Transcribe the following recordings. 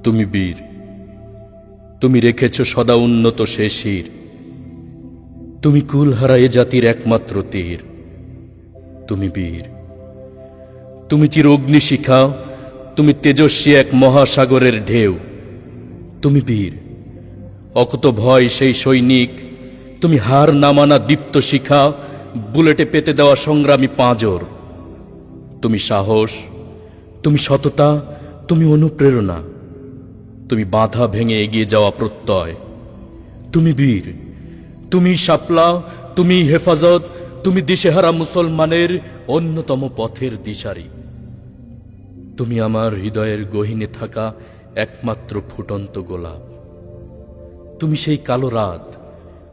তুমি বীর, তুমি রেখেছ সদা উন্নত সে শির। তুমি কুলহারা এ জাতির একমাত্র তীর। তুমি বীর, তুমি চির অগ্নিশিখা, তুমি তেজস্বী এক মহাসাগরের ঢেউ। তুমি বীর, অকত ভয় সেই সৈনিক, তুমি হার না মানা দীপ্ত শিখা, বুলেটে পেতে দেওয়া সংগ্রামী পাঁজর। তুমি সাহস, তুমি সততা, তুমি অনুপ্রেরণা, তুমি বাধা ভেঙে এগিয়ে যাওয়া প্রত্যয়। তুমি বীর, তুমি শাপলা, তুমি হেফাজত, তুমি দিশেহারা মুসলমানের অন্যতম পথের দিশারি। তুমি আমার হৃদয়ের গহীনে থাকা একমাত্র ফুটন্ত গোলাপ। তুমি সেই কালো রাত,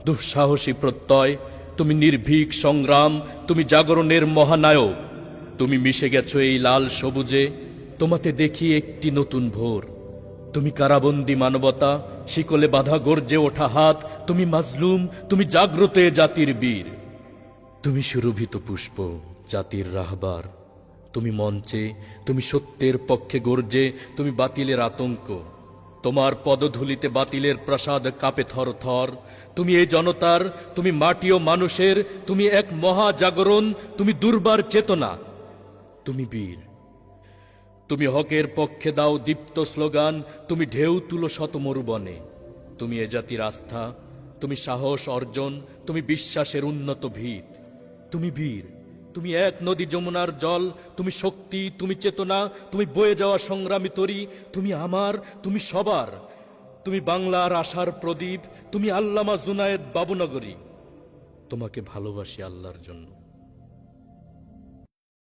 দুঃসাহসী প্রত্যয়, তুমি নির্ভীক সংগ্রাম, তুমি জাগরণের মহানায়ক। তুমি মিশে গেছো এই লাল সবুজে, তোমাতে দেখি একটি নতুন ভোর। তুমি কারাবন্দী মানবতা, শিকলে বাধা গর্জে ওঠা হাত, তুমি মাজলুম, তুমি জাগ্রত এ জাতির বীর। তুমি সুরভিত পুষ্প, জাতির রাহবার। তুমি মঞ্চে, তুমি সত্যের পক্ষে গর্জে, তুমি বাতিলের আতঙ্ক। তোমার পদধূলিতে বাতিলের প্রাসাদ কাঁপে থর থর। তুমি এই জনতার, তুমি মাটি ও মানুষের, তুমি এক মহা জাগরণ, তুমি দুর্বার চেতনা। তুমি বীর, তুমি হকের পক্ষে দাও দীপ্ত স্লোগান, তুমি ঢেউ তুলো শত মরুবনে। তুমি এ জাতির আস্থা, তুমি সাহস অর্জন, তুমি বিশ্বাসের উন্নত ভিত। তুমি বীর, তুমি এক নদী যমুনার জল, তুমি শক্তি, তুমি চেতনা, তুমি বয়ে যাওয়া সংগ্রামী তরী। তুমি আমার, তুমি সবার, তুমি বাংলার আশার প্রদীপ, তুমি আল্লামা জুনায়েদ বাবুনগরী। তোমাকে ভালোবাসি আল্লাহর জন্য।